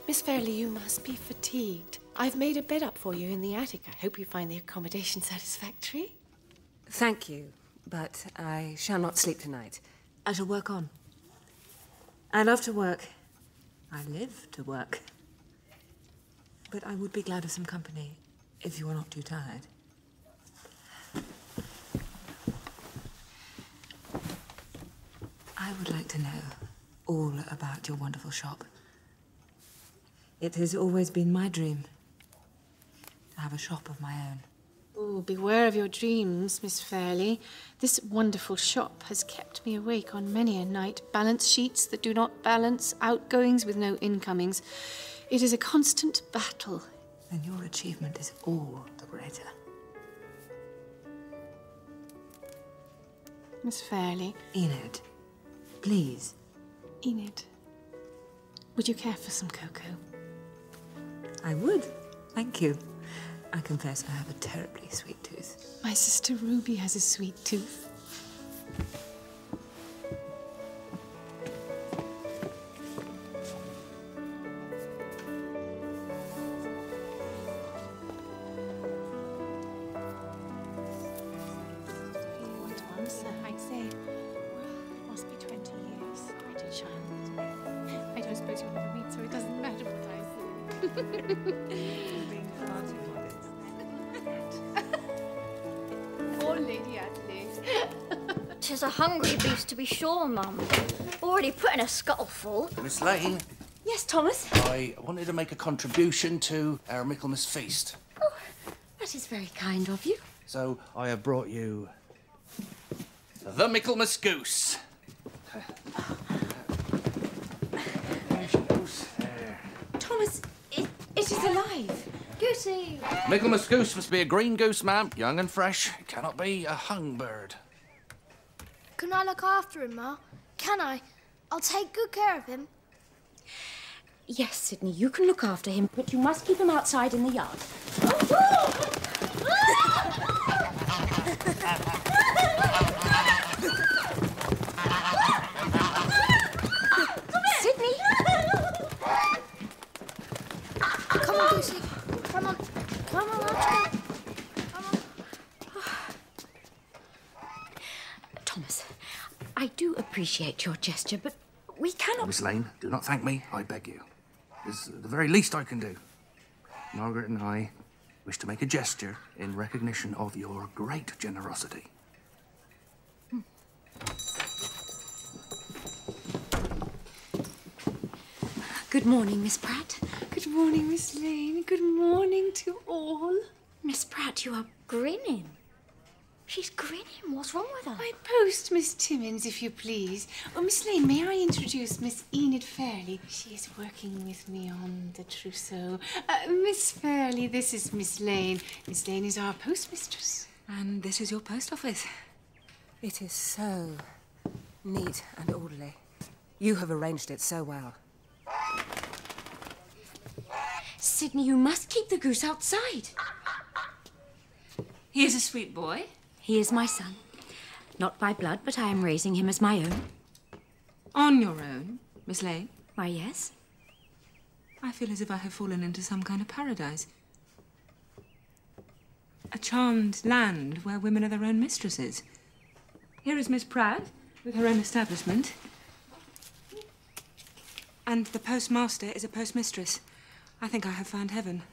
Miss Fairley, you must be fatigued. I've made a bed up for you in the attic. I hope you find the accommodation satisfactory. Thank you, but I shall not sleep tonight. I shall work on. I love to work. I live to work. But I would be glad of some company if you are not too tired. I would like to know all about your wonderful shop. It has always been my dream to have a shop of my own. Oh, beware of your dreams, Miss Fairley. This wonderful shop has kept me awake on many a night. Balance sheets that do not balance, outgoings with no incomings. It is a constant battle. Then your achievement is all the greater. Miss Fairley. Enid, please. Enid, would you care for some cocoa? I would. Thank you. I confess I have a terribly sweet tooth. My sister Ruby has a sweet tooth. I say, it must be 20 years. Quite a child. I don't suppose you'll ever meet, so it doesn't matter what I say. Poor Lady Adelaide. 'Tis a hungry beast, to be sure, Mum. Already put in a scuttleful. Miss Lane, Yes, Thomas? I wanted to make a contribution to our Michaelmas feast. Oh, that is very kind of you. So I have brought you the Michaelmas goose. There she goes. There. Thomas, it is alive. Goosey. Michaelmas goose must be a green goose, ma'am. Young and fresh. It cannot be a hung bird. Can I look after him, Ma? Can I? I'll take good care of him. Yes, Sydney, you can look after him, but you must keep him outside in the yard. Sydney! Come on, Goosey. Come on. Come on, Archie. Come on. Thomas, I do appreciate your gesture, but we cannot... Miss Lane, do not thank me, I beg you. It's the very least I can do. Margaret and I wish to make a gesture in recognition of your great generosity. Good morning, Miss Pratt. Good morning, Miss Lane. Good morning to all. Miss Pratt, you are grinning. She's grinning. What's wrong with her? My post, Miss Timmins, if you please. Oh, Miss Lane, may I introduce Miss Enid Fairley? She is working with me on the trousseau. Miss Fairley, this is Miss Lane. Miss Lane is our postmistress. And this is your post office. It is so neat and orderly. You have arranged it so well. Sydney, you must keep the goose outside. He is a sweet boy. He is my son. Not by blood, but I am raising him as my own. On your own, Miss Lane? Why, yes. I feel as if I have fallen into some kind of paradise. A charmed land where women are their own mistresses. Here is Miss Pratt with her own establishment. And the postmaster is a postmistress. I think I have found heaven.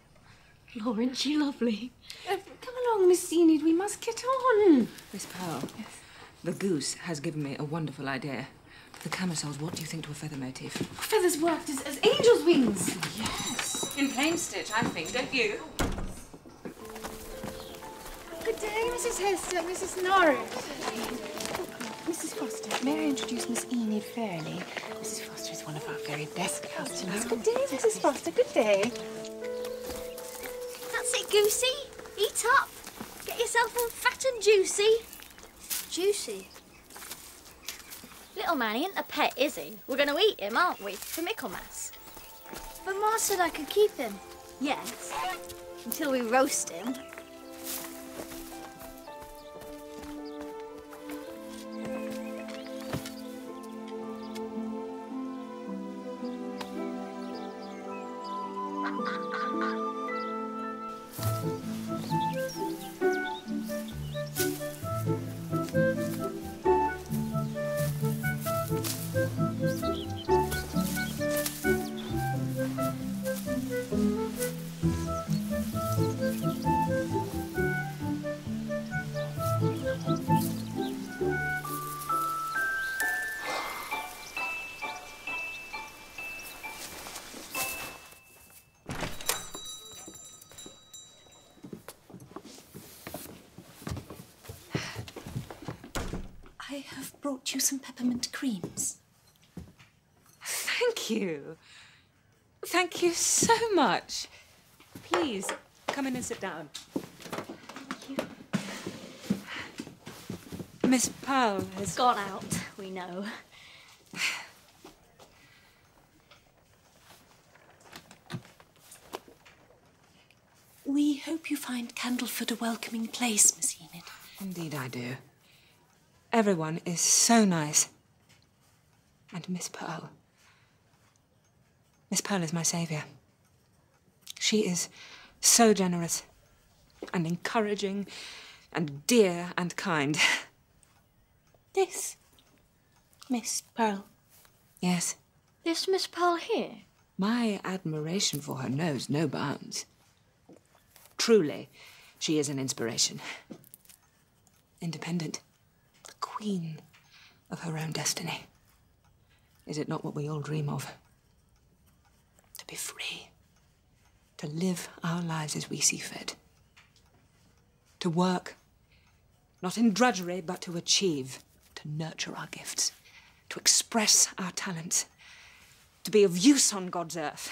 Lord, isn't she lovely? Come along, Miss Enid. We must get on. Miss Pearl, yes. The goose has given me a wonderful idea. For the camisoles, what do you think to a feather motif? Feathers worked as angels' wings. Yes. In plain stitch, I think, don't you? Good day, Mrs. Hester, Mrs. Norris. Mrs. Foster, may I introduce Miss Enid Fairley? Mrs. Foster is one of our very best customers. Good day, Mrs. Foster. Good day. That's it, Goosey. Eat up. Get yourself all fat and juicy. Juicy? Little man, he ain't a pet, is he? We're going to eat him, aren't we, for Michaelmas? But Ma said I could keep him. Yes, until we roast him. have brought you some peppermint creams. Thank you. Thank you so much. Please, come in and sit down. Thank you. Miss Pearl has... Gone out, we know. We hope you find Candleford a welcoming place, Miss Enid. Indeed I do. Everyone is so nice. And Miss Pearl. Miss Pearl is my saviour. She is so generous and encouraging and dear and kind. This, Miss Pearl. Yes, This Miss Pearl here? my admiration for her knows no bounds. Truly, she is an inspiration. Independent, the queen of her own destiny. Is it not what we all dream of? To be free, to live our lives as we see fit. To work, not in drudgery, but to achieve, to nurture our gifts, to express our talents, to be of use on God's earth.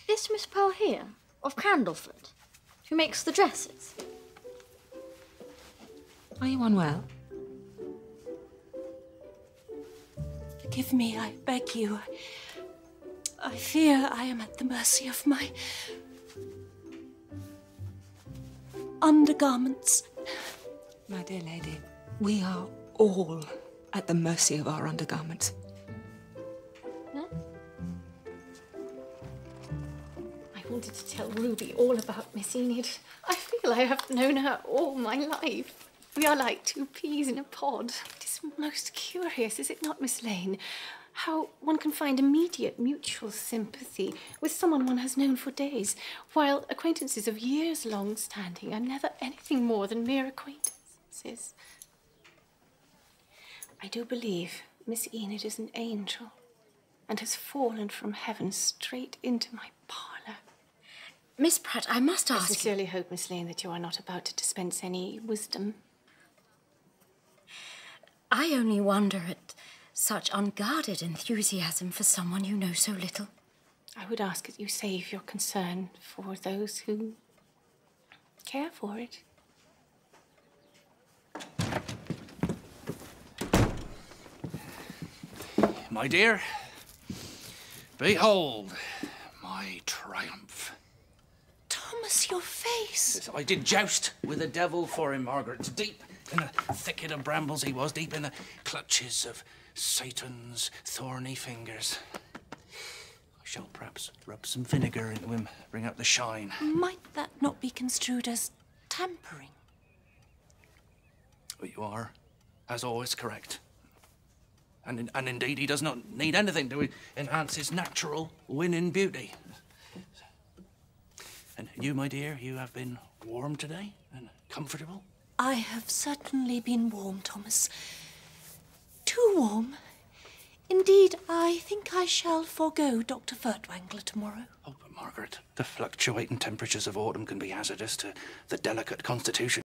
This Miss Pearl here, of Candleford, who makes the dresses. Are you unwell? Forgive me, I beg you. I fear I am at the mercy of my undergarments. My dear lady, we are all at the mercy of our undergarments. I wanted to tell Ruby all about Miss Enid. I feel I have known her all my life. We are like two peas in a pod. It is most curious, is it not, Miss Lane? How one can find immediate mutual sympathy with someone one has known for days, while acquaintances of years long standing are never anything more than mere acquaintances. I do believe Miss Enid is an angel and has fallen from heaven straight into my parlour. Miss Pratt, I must I ask you... sincerely hope, Miss Lane, that you are not about to dispense any wisdom. I only wonder at such unguarded enthusiasm for someone you know so little. I would ask that you save your concern for those who care for it. My dear, behold my triumph. Thomas, your face. Yes, I did joust with the devil for him, Margaret. Deep in the thicket of brambles he was, deep in the clutches of Satan's thorny fingers. I shall perhaps rub some vinegar into him, bring out the shine. Might that not be construed as tampering? But you are, as always, correct. And indeed, he does not need anything to enhance his natural winning beauty. And you, my dear, you have been warm today and comfortable? I have certainly been warm, Thomas. Too warm. Indeed, I think I shall forego Dr. Furtwängler tomorrow. Oh, but Margaret, the fluctuating temperatures of autumn can be hazardous to the delicate constitution